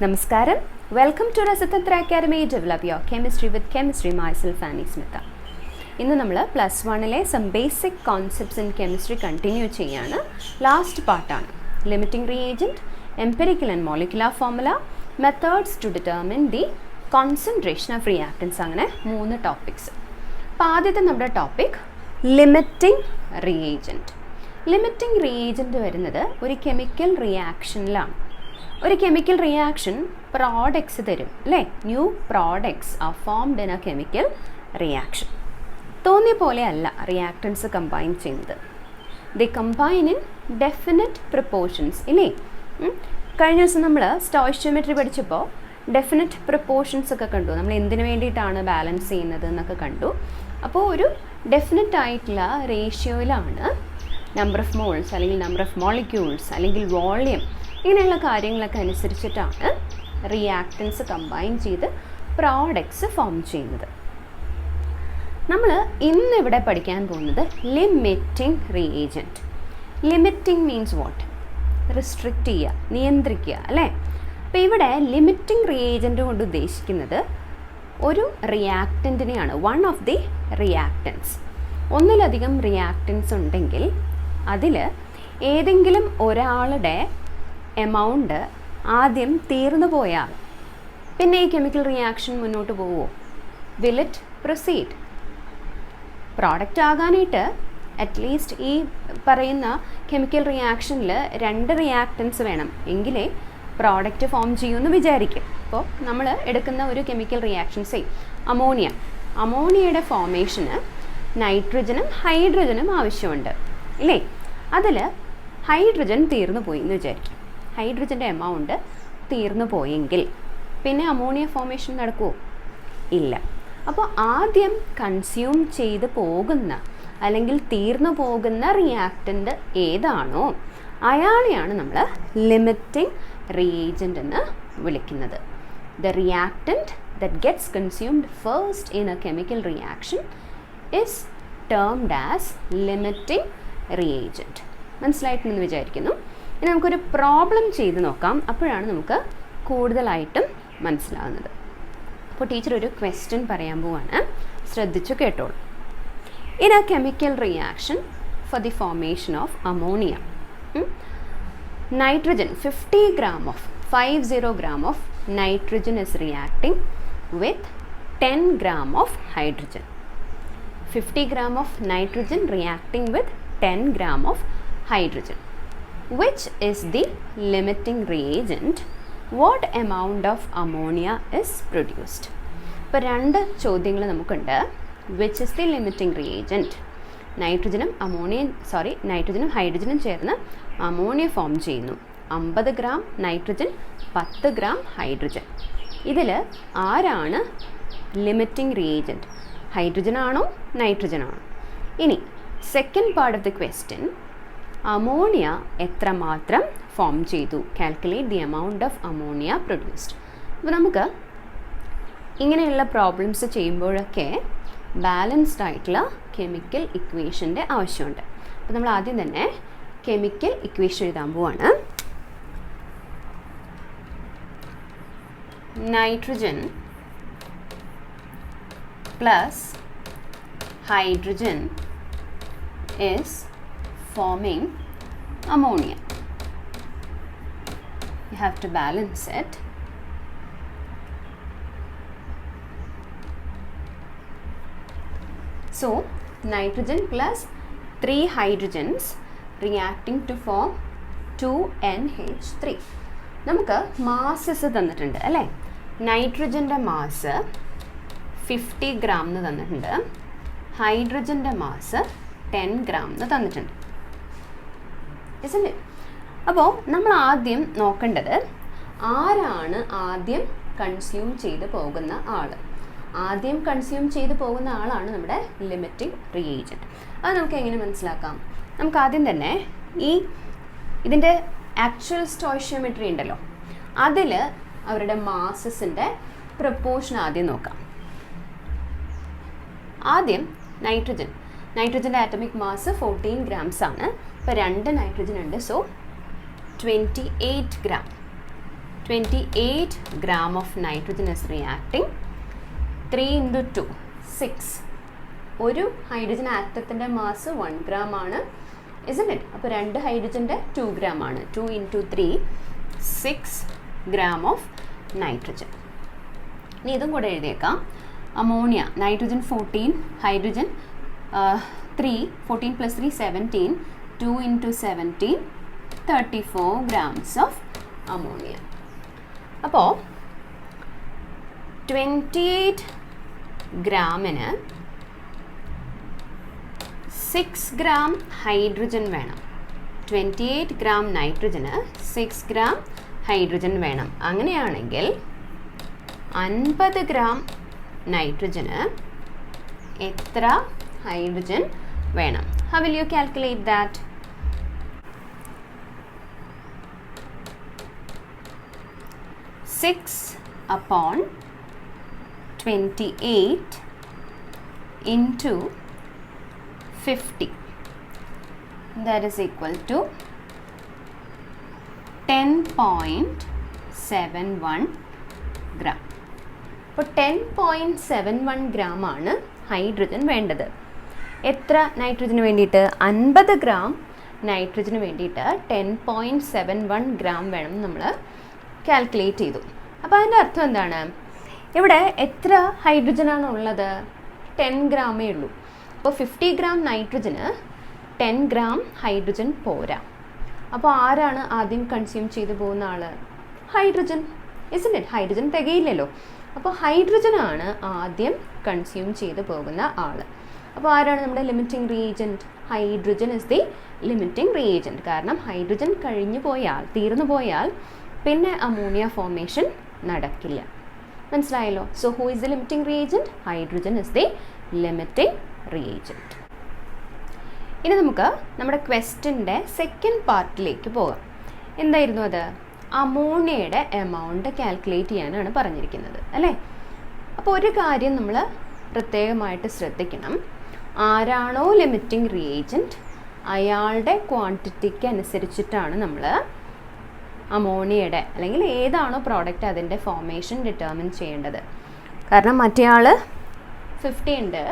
Namaskaram. Welcome to Rasathantra Academy. Develop your chemistry with chemistry. Myself, Annie Smith. ഇന്ന് നമ്മൾ +1 some basic concepts in chemistry continue ചെയ്യാണ്. Last പാർട്ടാണ് limiting reagent, empirical and molecular formula, methods to determine the concentration of reactants. അങ്ങനെ 3 topics. അപ്പോൾ ആദ്യത്തെ നമ്മുടെ topic limiting reagent. Limiting reagent വരുന്നത് ഒരു കെമിക്കൽ റിയാക്ഷനിലാണ്. ഒരു കെമിക്കൽ റിയാക്ഷൻ പ്രോഡക്ട്സ് തരും അല്ലേ, new products are formed in a chemical reaction. തോന്നിയ പോലെ അല്ല റിയാക്ടൻസ് കമ്പൈൻ ചെയ്യുന്നത്. The combine in definite proportions ഇല്ലേ. കഴിഞ്ഞ ദിവസം നമ്മൾ സ്റ്റോയിഷ്യോമെട്രി പഠിച്ചപ്പോൾ ഡെഫിനറ്റ് പ്രപ്പോർഷൻസ് ഒക്കെ കണ്ടു. നമ്മൾ എന്തിനു വേണ്ടിയിട്ടാണ് ബാലൻസ് ചെയ്യുന്നത് എന്നൊക്കെ കണ്ടു. അപ്പോൾ ഒരു ഡെഫിനറ്റ് ആയിട്ടുള്ള റേഷ്യോയിലാണ് നമ്പർ ഓഫ് മോൾസ് അല്ലെങ്കിൽ നമ്പർ ഓഫ് മോളിക്യൂൾസ് അല്ലെങ്കിൽ വോളിയം ഇങ്ങനെയുള്ള കാര്യങ്ങളൊക്കെ അനുസരിച്ചിട്ടാണ് റിയാക്ടൻസ് കമ്പൈൻ ചെയ്ത് പ്രോഡക്ട്സ് ഫോം ചെയ്യുന്നത്. നമ്മൾ ഇന്നിവിടെ പഠിക്കാൻ പോകുന്നത് limiting reagent. Limiting means what? Restrict ചെയ്യുക, നിയന്ത്രിക്കുക അല്ലേ. അപ്പോൾ ഇവിടെ ലിമിറ്റിംഗ് റിയേജൻറ്റ് കൊണ്ട് ഉദ്ദേശിക്കുന്നത് ഒരു റിയാക്റ്റൻറ്റിനെയാണ്. One of the reactants. ഒന്നിലധികം റിയാക്റ്റൻസ് ഉണ്ടെങ്കിൽ അതിൽ ഏതെങ്കിലും ഒരാളുടെ എമൗണ്ട് ആദ്യം തീർന്നു പോയാൽ പിന്നെ ഈ കെമിക്കൽ റിയാക്ഷൻ മുന്നോട്ട് പോവുമോ? Will it proceed? പ്രോഡക്റ്റ് ആകാനായിട്ട് അറ്റ്ലീസ്റ്റ് ഈ പറയുന്ന കെമിക്കൽ റിയാക്ഷനിൽ 2 റിയാക്റ്റൻസ് വേണം, എങ്കിലേ പ്രോഡക്റ്റ് ഫോം ചെയ്യുമെന്ന് വിചാരിക്കും. അപ്പോൾ നമ്മൾ എടുക്കുന്ന ഒരു കെമിക്കൽ റിയാക്ഷൻ അമോണിയയുടെ ഫോമേഷന് നൈട്രജനും ഹൈഡ്രജനും ആവശ്യമുണ്ട് ഇല്ലേ. അതിൽ ഹൈഡ്രജൻ തീർന്നു പോയി എന്ന് വിചാരിക്കും. ഹൈഡ്രജൻ്റെ എമൗണ്ട് തീർന്നു പോയെങ്കിൽ പിന്നെ അമോണിയ ഫോമേഷൻ നടക്കുമോ? ഇല്ല. അപ്പോൾ ആദ്യം കൺസ്യൂം ചെയ്ത് പോകുന്ന അല്ലെങ്കിൽ തീർന്നു പോകുന്ന റിയാക്റ്റൻ്റ് ഏതാണോ അയാളെയാണ് നമ്മൾ ലിമിറ്റിംഗ് റിയേജൻറ്റ് എന്ന് വിളിക്കുന്നത്. The reactant that gets consumed first in a chemical reaction is termed as limiting reagent. മനസ്സിലായിട്ടുണ്ടെന്ന് വിചാരിക്കുന്നു. ഇനി നമുക്കൊരു പ്രോബ്ലം ചെയ്ത് നോക്കാം, അപ്പോഴാണ് നമുക്ക് കൂടുതലായിട്ടും മനസ്സിലാകുന്നത്. അപ്പോൾ ടീച്ചർ ഒരു ക്വസ്റ്റ്യൻ പറയാൻ പോവാണ്, ശ്രദ്ധിച്ചു കേട്ടോളൂ. In a chemical reaction for the formation of ammonia, nitrogen 50 gram of nitrogen is reacting with 10 gram of hydrogen. 50 gram of nitrogen reacting with 10 gram of hydrogen. Which is the limiting reagent? What amount of ammonia is produced? ഇപ്പോൾ 2 ചോദ്യങ്ങൾ നമുക്കുണ്ട്. Which is the limiting reagent? നൈട്രജനും ഹൈഡ്രജനും ചേർന്ന് ammonia form ചെയ്യുന്നു. 50 gram nitrogen, 10 gram hydrogen. ഇതിൽ ആരാണ് limiting reagent? Hydrogen ആണോ nitrogen ആണോ? ഇനി second part of the question, ammonia എത്രമാത്രം ഫോം ചെയ്തു? Calculate the amount of ammonia produced. അപ്പോൾ നമുക്ക് ഇങ്ങനെയുള്ള പ്രോബ്ലംസ് ചെയ്യുമ്പോഴൊക്കെ ബാലൻസ്ഡ് ആയിട്ടുള്ള കെമിക്കൽ ഇക്വേഷൻ്റെ ആവശ്യമുണ്ട്. അപ്പോൾ നമ്മൾ ആദ്യം തന്നെ കെമിക്കൽ ഇക്വേഷൻ എഴുതാൻ പോവാണ്. Nitrogen plus hydrogen is forming ammonia. You have to balance it. So nitrogen plus 3 hydrogens reacting to form 2NH3. നമുക്ക് മാസസ് തന്നിട്ടുണ്ട് അല്ലേ. നൈട്രജൻ്റെ മാസ് 50 ഗ്രാം എന്ന് തന്നിട്ടുണ്ട്, ഹൈഡ്രജൻ്റെ മാസ് 10 ഗ്രാം എന്ന് തന്നിട്ടുണ്ട്. ഇല്ലേ? അപ്പോൾ നമ്മൾ ആദ്യം നോക്കേണ്ടത് ആരാണ് ആദ്യം കൺസ്യൂം ചെയ്ത് പോകുന്ന ആൾ. ആദ്യം കൺസ്യൂം ചെയ്ത് പോകുന്ന ആളാണ് നമ്മുടെ ലിമിറ്റിംഗ് റിയേജൻറ്റ്. അത് നമുക്ക് എങ്ങനെ മനസ്സിലാക്കാം? നമുക്ക് ആദ്യം തന്നെ ഇതിൻ്റെ ആക്ച്വൽ സ്റ്റോയിഷ്യോമെട്രി ഉണ്ടല്ലോ, അതിൽ അവരുടെ മാസസിൻ്റെ പ്രപ്പോർഷൻ ആദ്യം നോക്കാം. ആദ്യം നൈട്രജൻ്റെ ആറ്റമിക് മാസ് 14 grams ആണ്. ഇപ്പോൾ 2 നൈട്രജൻ ഉണ്ട്, so 28 gram. 28 gram of nitrogen is reacting. 3 into 2, 6. ഒരു ഹൈഡ്രജൻ ആറ്റത്തിൻ്റെ മാസ് 1 gram ആണ്, isn't it? അപ്പോൾ 2 ഹൈഡ്രജൻ്റെ 2 gram ആണ്. 2 into 3, 6 gram of nitrogen. ഇനി ഇതും കൂടെ എഴുതിയേക്കാം. Ammonia, nitrogen 14, hydrogen 3, 14 plus 3, 17. 2 into 17, 34 grams of ammonia. അപ്പോൾ 28 ഗ്രാമിന് 6 gram ഹൈഡ്രജൻ വേണം. 28 gram നൈട്രജന് 6 gram ഹൈഡ്രജൻ വേണം. അങ്ങനെയാണെങ്കിൽ 50 gram നൈട്രജന് എത്ര ഹൈഡ്രജൻ വേണം? How will you calculate that? Six upon 28 into 50. That is equal to 10.71 gram. അപ്പോൾ 10.71 gram ആണ് ഹൈഡ്രജൻ വേണ്ടത്. എത്ര നൈട്രജന് വേണ്ടിയിട്ട്? 50 gram നൈട്രജന് വേണ്ടിയിട്ട് 10.71 gram വേണം നമ്മൾ കാൽക്കുലേറ്റ് ചെയ്തു. അപ്പോൾ അതിൻ്റെ അർത്ഥം എന്താണ്? ഇവിടെ എത്ര ഹൈഡ്രജനാണ് ഉള്ളത്? 10 ഗ്രാമേ ഉള്ളൂ. അപ്പോൾ 50 gram നൈട്രജന് 10 gram ഹൈഡ്രജൻ പോരാ. അപ്പോൾ ആരാണ് ആദ്യം കൺസ്യൂം ചെയ്തു പോകുന്ന ആൾ? Hydrogen, isn't it? ഹൈഡ്രജൻ തികയില്ലല്ലോ. അപ്പോൾ ഹൈഡ്രജനാണ് ആദ്യം കൺസ്യൂം ചെയ്തു പോകുന്ന ആൾ. അപ്പോൾ ആരാണ് നമ്മുടെ limiting reagent? Hydrogen is the limiting reagent. കാരണം ഹൈഡ്രജൻ തീർന്നു പോയാൽ പിന്നെ അമോണിയ ഫോർമേഷൻ നടക്കില്ല. മനസ്സിലായല്ലോ? So who is the limiting reagent? Hydrogen is the limiting reagent. ഇനി നമുക്ക് നമ്മുടെ ക്വസ്റ്റ്യൻ്റെ സെക്കൻഡ് പാർട്ടിലേക്ക് പോകാം. എന്തായിരുന്നു അത്? അമോണിയയുടെ എമൗണ്ട് കാൽക്കുലേറ്റ് ചെയ്യാനാണ് പറഞ്ഞിരിക്കുന്നത്, അല്ലേ? അപ്പോൾ ഒരു കാര്യം നമ്മൾ പ്രത്യേകമായിട്ട് ശ്രദ്ധിക്കണം. ആരാണോ ലിമിറ്റിംഗ് റിയേജൻറ്റ് അയാളുടെ ക്വാണ്ടിറ്റിക്ക് അനുസരിച്ചിട്ടാണ് നമ്മൾ അമോണിയയുടെ അല്ലെങ്കിൽ ഏതാണോ പ്രോഡക്റ്റ് അതിൻ്റെ ഫോർമേഷൻ ഡിറ്റർമിൻ ചെയ്യേണ്ടത്. കാരണം മറ്റേയാൾ 50 ഉണ്ട്,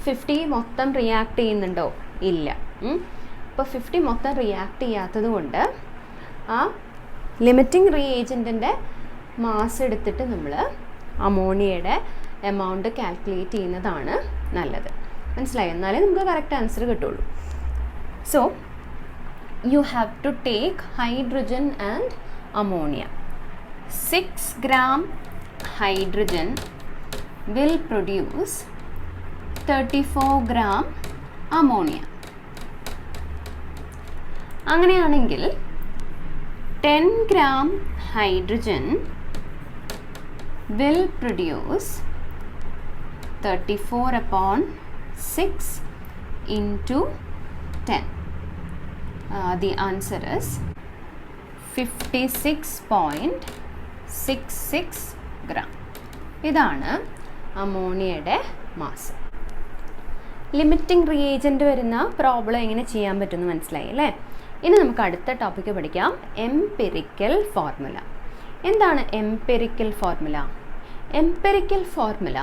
50 മൊത്തം റിയാക്ട് ചെയ്യുന്നുണ്ടോ? ഇല്ല. അപ്പോൾ 50 മൊത്തം റിയാക്ട് ചെയ്യാത്തത് കൊണ്ട് ആ ലിമിറ്റിംഗ് റിയേജൻറ്റിൻ്റെ മാസ് എടുത്തിട്ട് നമ്മൾ അമോണിയയുടെ എമൗണ്ട് കാൽക്കുലേറ്റ് ചെയ്യുന്നതാണ് നല്ലത്. മനസ്സിലായി? എന്നാലേ നമുക്ക് കറക്റ്റ് ആൻസർ കിട്ടുള്ളൂ. So you have to take hydrogen and ammonia. 6 gram hydrogen will produce 34 gram ammonia. അങ്ങനെയാണെങ്കിൽ 10 gram hydrogen will produce 34 upon 6 into 10. The answer is 56.66 gram. ഇതാണ് അമോണിയയുടെ മാസ്. ലിമിറ്റിംഗ് റിയേജൻറ്റ് വരുന്ന problem എങ്ങനെ ചെയ്യാൻ പറ്റുമെന്ന് മനസ്സിലായി അല്ലേ? ഇനി നമുക്ക് അടുത്ത ടോപ്പിക്ക് പഠിക്കാം, എംപിരിക്കൽ ഫോർമുല. എന്താണ് empirical formula? Empirical formula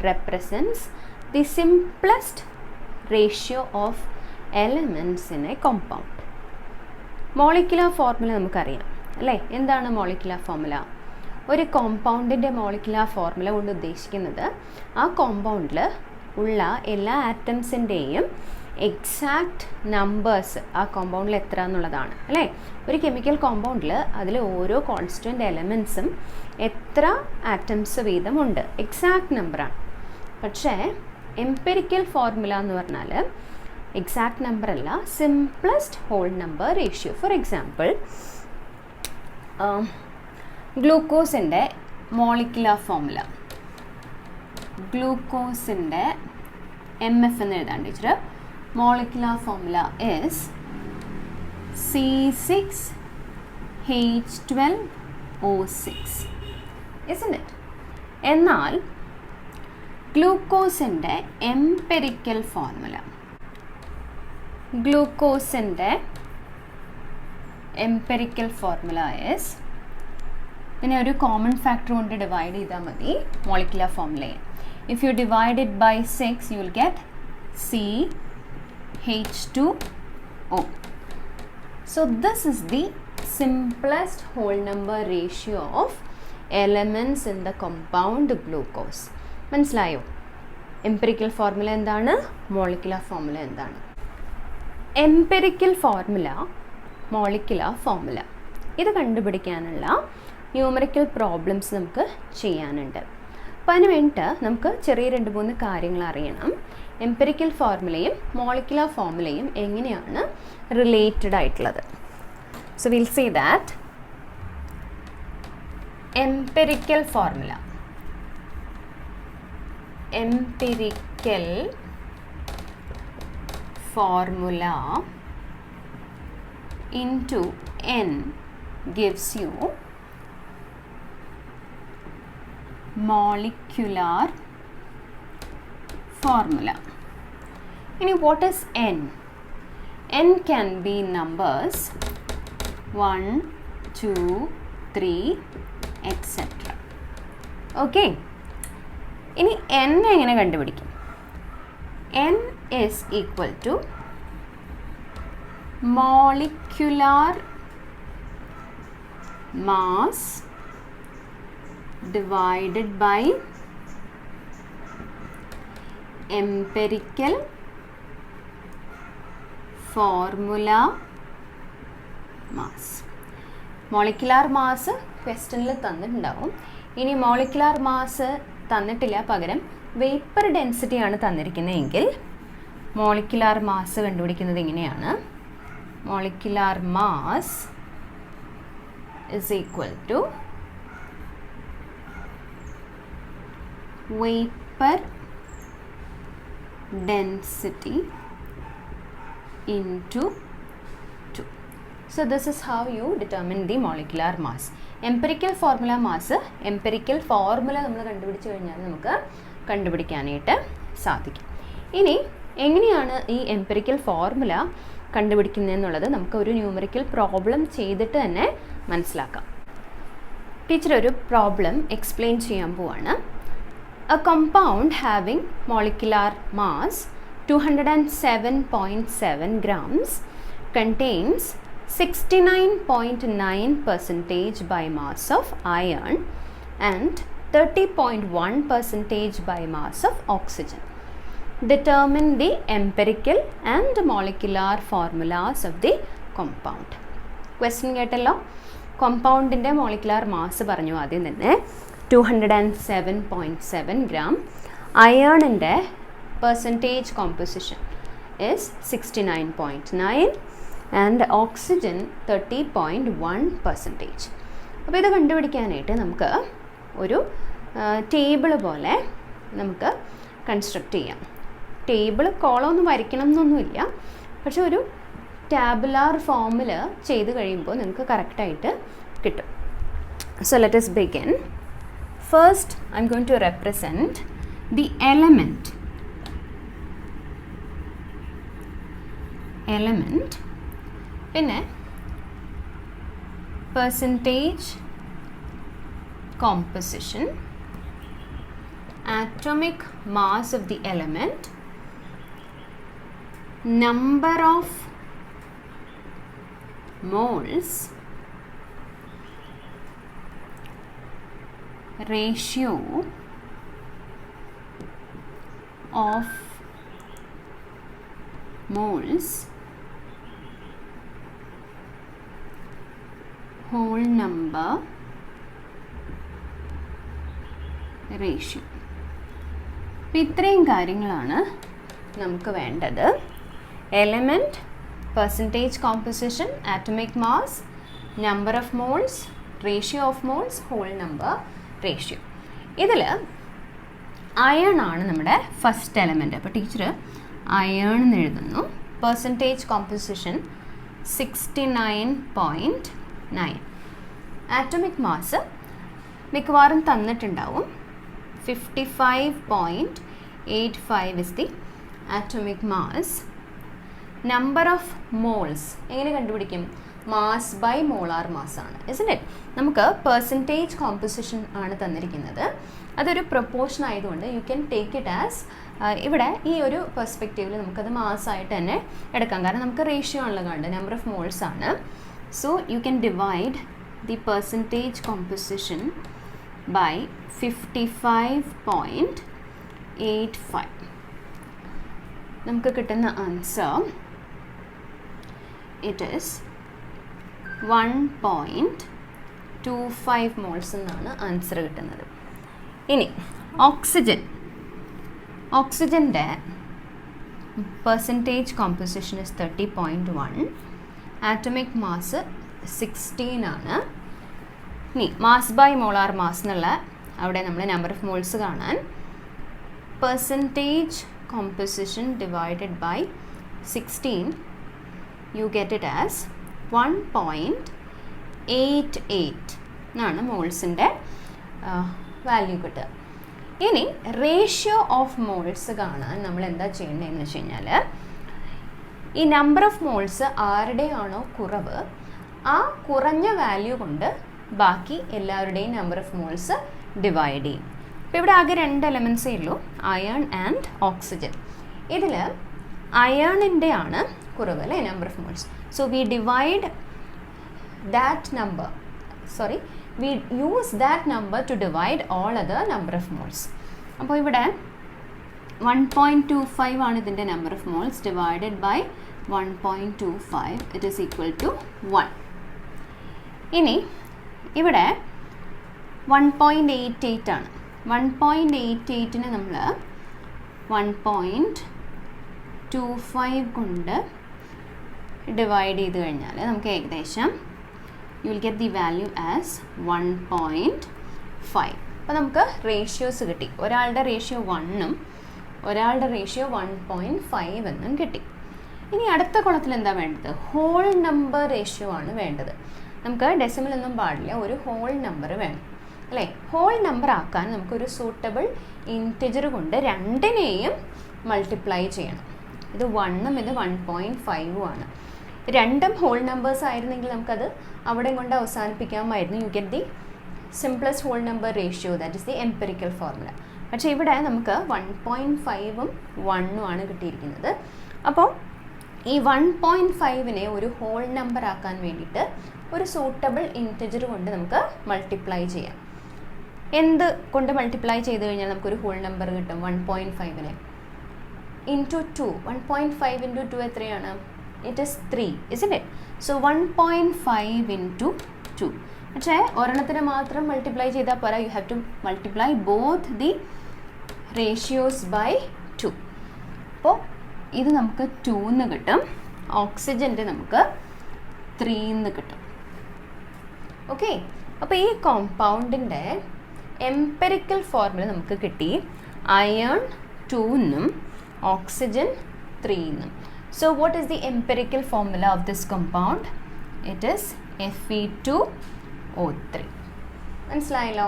represents the simplest ratio of elements in a compound. Molecular formula നമുക്കറിയാം അല്ലേ? എന്താണ് മോളിക്കുലർ ഫോർമുല? ഒരു കോമ്പൗണ്ടിൻ്റെ മോളിക്കുലർ ഫോർമുല കൊണ്ട് ഉദ്ദേശിക്കുന്നത് ആ കോമ്പൗണ്ടിൽ ഉള്ള എല്ലാ ആറ്റംസിൻ്റെയും എക്സാക്റ്റ് നമ്പേഴ്സ് ആ കോമ്പൗണ്ടിൽ എത്ര എന്നുള്ളതാണ് അല്ലേ? ഒരു കെമിക്കൽ കോമ്പൗണ്ടിൽ അതിൽ ഓരോ കോൺസ്റ്റൻറ്റ് എലമെൻസും എത്ര ആറ്റംസ് വീതമുണ്ട് എക്സാക്റ്റ് നമ്പറാണ്. പക്ഷേ എംപിരിക്കൽ ഫോർമുല എന്ന് പറഞ്ഞാൽ എക്സാക്റ്റ് നമ്പർ അല്ല, simplest whole number ratio. For example, ഗ്ലൂക്കോസിൻ്റെ മോളിക്കുലർ ഫോർമുല, ഗ്ലൂക്കോസിൻ്റെ MF എന്ന് എഴുതാൻ teacher. Molecular formula is C6H12O6, isn't it? എന്നാൽ ഗ്ലൂക്കോസിൻ്റെ എംപിരിക്കൽ ഫോർമുല, ഗ്ലൂക്കോസിൻ്റെ എംപിരിക്കൽ ഫോർമുല ഇസ് ഇതിനെ ഒരു കോമൺ ഫാക്ടർ കൊണ്ട് ഡിവൈഡ് ചെയ്താൽ മതി മോളിക്കുലർ ഫോർമുലയെ. If you divide it by 6 you will get CH2O. So this is the simplest whole number ratio of elements in the compound glucose. മനസ്സിലായോ? Empirical formula എന്താണ്, molecular formula എന്താണ്? Empirical formula, molecular formula, ഇത് കണ്ടുപിടിക്കാനുള്ള numerical problems നമുക്ക് ചെയ്യാനുണ്ട്. അപ്പോൾ അതിന് വേണ്ടിയിട്ട് നമുക്ക് ചെറിയ 2-3 കാര്യങ്ങൾ അറിയണം. എംപിരിക്കൽ ഫോർമുലയും മോളിക്കുലർ ഫോർമുലയും എങ്ങനെയാണ് റിലേറ്റഡ് ആയിട്ടുള്ളത്. So will see that empirical formula into n gives you molecular formula. And what is n? N can be numbers 1, 2, 3, etc. Okay. ഇനി n എങ്ങനെ കണ്ടുപിടിക്കും? n is equal to molecular mass divided by empirical formula mass. Molecular mass ക്വസ്റ്റ്യനിൽ തന്നിട്ടുണ്ടാവും. ഇനി molecular mass തന്നിട്ടില്ല, പകരം vapour ഡെൻസിറ്റിയാണ് തന്നിരിക്കുന്നതെങ്കിൽ മോളിക്കുലാർ മാസ് കണ്ടുപിടിക്കുന്നത് എങ്ങനെയാണ്? Molecular mass is equal to vapour density into 2. So this is how you determine the molecular mass. Empirical formula mass, empirical formula നമ്മൾ കണ്ടുപിടിച്ചു കഴിഞ്ഞാൽ നമുക്ക് കണ്ടുപിടിക്കാനായിട്ട് സാധിക്കും. ഇനി എങ്ങനെയാണ് ഈ എംപിരിക്കൽ ഫോർമുല കണ്ടുപിടിക്കുന്നതെന്നുള്ളത് നമുക്ക് ഒരു ന്യൂമറിക്കൽ പ്രോബ്ലം ചെയ്തിട്ട് തന്നെ മനസ്സിലാക്കാം. ടീച്ചർ ഒരു പ്രോബ്ലം എക്സ്പ്ലെയിൻ ചെയ്യാൻ പോവാണ്. A compound having molecular mass 207.7 grams contains 69.9% by mass of iron and 30.1% by mass of oxygen. Determine the empirical and molecular formulas of the compound. Question കേട്ടല്ലോ. കോമ്പൗണ്ടിൻ്റെ molecular mass പറഞ്ഞു ആദ്യം തന്നെ 207.7 gram. അയേണിൻ്റെ percentage composition is 69.9 and oxygen 30.1%. അപ്പോൾ ഇത് കണ്ടുപിടിക്കാനായിട്ട് നമുക്ക് ഒരു table പോലെ നമുക്ക് കൺസ്ട്രക്റ്റ് ചെയ്യാം. ടേബിൾ കോളമൊന്നും വരയ്ക്കണം എന്നൊന്നുമില്ല, പക്ഷെ ഒരു ടാബുലാർ ഫോമിൽ ചെയ്ത് കഴിയുമ്പോൾ നിങ്ങൾക്ക് കറക്റ്റായിട്ട് കിട്ടും. So let us begin. First I am going to represent the element പിന്നെ percentage composition, atomic mass of the element, number of moles, ratio of moles, whole number, ratio. ഇത്രയും കാര്യങ്ങളാണ് നമുക്ക് വേണ്ടത്. Element, percentage composition, atomic mass, number of moles, ratio of moles, whole number, ratio. ഇതിൽ iron ആണ് നമ്മുടെ first element. അപ്പോൾ teacher iron എന്ന് എഴുതുന്നു. Percentage composition 69.9. ആറ്റമിക് മാസ് മിക്കവാറും തന്നിട്ടുണ്ടാവും. 55.85 is the atomic mass. Number of moles എങ്ങനെ കണ്ടുപിടിക്കും? മാസ് ബൈ മോളാർ മാസ് ആണ്, isn't it? നമുക്ക് പെർസെൻറ്റേജ് കോമ്പസിഷൻ ആണ് തന്നിരിക്കുന്നത്. അതൊരു പ്രൊപ്പോർഷൻ ആയതുകൊണ്ട് you can take it as, ഇവിടെ ഈ ഒരു പെർസ്പെക്റ്റീവിൽ നമുക്കത് മാസ്സായിട്ട് തന്നെ എടുക്കാം. കാരണം നമുക്ക് റേഷ്യോ ആണല്ലോ കണ്ട്, നമ്പർ ഓഫ് മോൾസ് ആണ്. So you can divide the percentage composition by 55.85. നമുക്ക് കിട്ടുന്ന ആൻസർ ഇറ്റ് ഈസ് 1.25 മോൾസ് എന്നാണ് ആൻസർ കിട്ടുന്നത്. ഇനി ഓക്സിജൻ്റെ percentage composition is 30.1, atomic mass 16 ആണ്. ഇനി മാസ് ബൈ മോളാർ മാസ് എന്നുള്ള അവിടെ നമ്മൾ നമ്പർ ഓഫ് മോൾസ് കാണാൻ percentage composition divided by 16 you get it as 1.88 എന്നാണ് മോൾസിൻ്റെ വാല്യൂ കിട്ടുക. ഇനി റേഷ്യോ ഓഫ് മോൾസ് കാണാൻ നമ്മൾ എന്താ ചെയ്യേണ്ടതെന്ന് വെച്ച് കഴിഞ്ഞാൽ ഈ നമ്പർ ഓഫ് മോൾസ് ആരുടെയാണോ കുറവ് ആ കുറഞ്ഞ വാല്യൂ കൊണ്ട് ബാക്കി എല്ലാവരുടെയും നമ്പർ ഓഫ് മോൾസ് ഡിവൈഡ് ചെയ്യും. ഇപ്പോൾ ഇവിടെ ആകെ 2 എലമെൻസേ ഉള്ളൂ, അയൺ ആൻഡ് ഓക്സിജൻ. ഇതിൽ അയണിൻ്റെ ആണ് കുറവ് അല്ലേ number of moles. So we divide that number, we use that number to divide all other number of moles. അപ്പോൾ ഇവിടെ 1.25 ആണ് ഇതിൻ്റെ number of moles divided by 1.25 it is equal to 1. ഇനി ഇവിടെ 1.88 ആണ്. 1.88നെ നമ്മൾ 1.25 കൊണ്ട് ഡിവൈഡ് ചെയ്ത് കഴിഞ്ഞാൽ നമുക്ക് ഏകദേശം you will get the value as 1.5. അപ്പോൾ നമുക്ക് റേഷ്യോസ് കിട്ടി. ഒരാളുടെ റേഷ്യോ 1ഉം ഒരാളുടെ റേഷ്യോ 1.5 എന്നും കിട്ടി. ഇനി അടുത്ത കോളത്തിൽ എന്താ വേണ്ടത്? ഹോൾ നമ്പർ റേഷ്യോ ആണ് വേണ്ടത്. നമുക്ക് ഡെസിമൽ ഒന്നും പാടില്ല, ഒരു ഹോൾ നമ്പർ വേണം അല്ലേ? ഹോൾ നമ്പർ ആക്കാൻ നമുക്കൊരു സൂട്ടബിൾ ഇൻറ്റിജർ കൊണ്ട് രണ്ടിനെയും മൾട്ടിപ്ലൈ ചെയ്യണം. ഇത് 1ഉം ഇത് 1.5ഉം ആണ്. രണ്ടും ഹോൾ നമ്പേഴ്സ് ആയിരുന്നെങ്കിൽ നമുക്കത് അവിടെ കൊണ്ട് അവസാനിപ്പിക്കാമായിരുന്നു. You get the simplest whole number ratio, that is the empirical formula. പക്ഷേ ഇവിടെ നമുക്ക് 1.5ഉം 1ഉം ആണ് കിട്ടിയിരിക്കുന്നത്. അപ്പോൾ ഈ 1.5നെ ഒരു ഹോൾ നമ്പർ ആക്കാൻ വേണ്ടിയിട്ട് ഒരു സൂട്ടബിൾ ഇൻറ്റിജർ കൊണ്ട് നമുക്ക് മൾട്ടിപ്ലൈ ചെയ്യാം. എന്ത് കൊണ്ട് മൾട്ടിപ്ലൈ ചെയ്ത് കഴിഞ്ഞാൽ നമുക്കൊരു ഹോൾ നമ്പർ കിട്ടും? 1.5നെ ഇൻറ്റു 2. 1.5 ഇൻറ്റു 2 എത്രയാണ്? It is 3, isn't it? So 1.5 into 2. പക്ഷേ ഒരെണ്ണത്തിന് മാത്രം മൾട്ടിപ്ലൈ ചെയ്താൽ പോരാ, you have to multiply both the ratios by 2. അപ്പോൾ ഇത് നമുക്ക് 2 എന്ന് കിട്ടും, ഓക്സിജൻ്റെ നമുക്ക് 3 എന്ന് കിട്ടും. ഓക്കെ, അപ്പോൾ ഈ കോമ്പൗണ്ടിൻ്റെ എംപെറിക്കൽ ഫോർമുല നമുക്ക് കിട്ടി. അയൺ 2 എന്നും ഓക്സിജൻ 3 എന്നും. So what is the empirical formula of this compound? It is Fe2O3. മനസ്സിലായല്ലോ?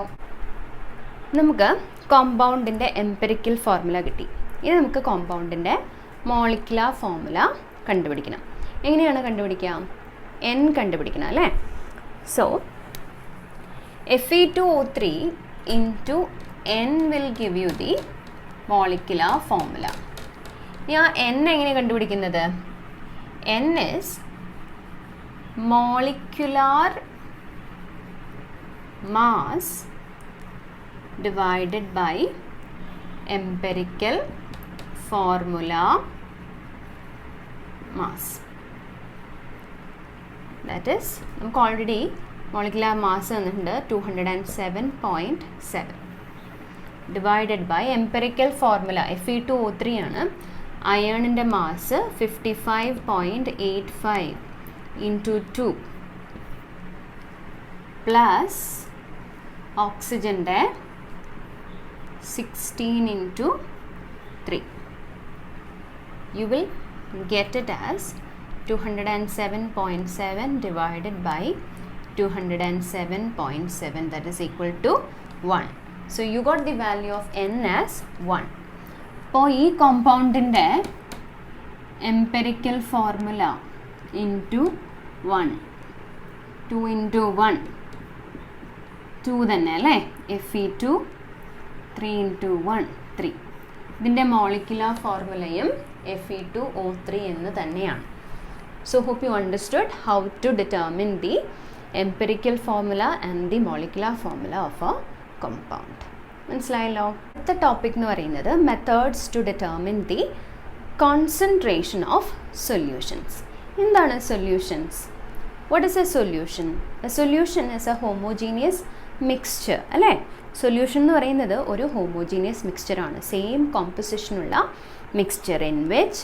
നമുക്ക് കോമ്പൗണ്ടിൻ്റെ എംപെറിക്കൽ ഫോർമുല കിട്ടി. ഇനി നമുക്ക് കോമ്പൗണ്ടിൻ്റെ മോളിക്കുലാർ ഫോർമുല കണ്ടുപിടിക്കണം. എങ്ങനെയാണ് കണ്ടുപിടിക്കുക? N കണ്ടുപിടിക്കണം അല്ലേ? So Fe2O3 into N will give you the molecular formula. ഞാൻ N എങ്ങനെ കണ്ടുപിടിക്കുന്നത്? N is molecular mass divided by empirical formula mass. That is, നമുക്ക് ഓൾറെഡി molecular mass തന്നിട്ടുണ്ട് 207.7 divided by empirical formula Fe2O3 ആണ്. അയണിൻ്റെ mass 55.85 into 2 plus ഓക്സിജൻ്റെ 16 into 3. You will get it as 207.7 divided by 207.7, that is equal to 1. So you got the value of N as 1. അപ്പോൾ ഈ കോമ്പൗണ്ടിൻ്റെ empirical formula into 1 2 into 1 2 തന്നെ അല്ലേ, Fe2 3 into 1 3. ഇതിൻ്റെ molecular ഫോർമുലയും Fe2O3 എന്ന് തന്നെയാണ്. So hope you understood how to determine the empirical formula and the molecular formula of a compound. മനസ്സിലായല്ലോ. അടുത്ത topic എന്ന് പറയുന്നത് methods to determine the concentration of solutions. എന്താണ് solutions? What is a solution? A solution is a homogeneous mixture അല്ലേ. Solution എന്ന് പറയുന്നത് ഒരു homogeneous മിക്സ്ചറാണ്, സെയിം കോമ്പോസിഷനുള്ള mixture in which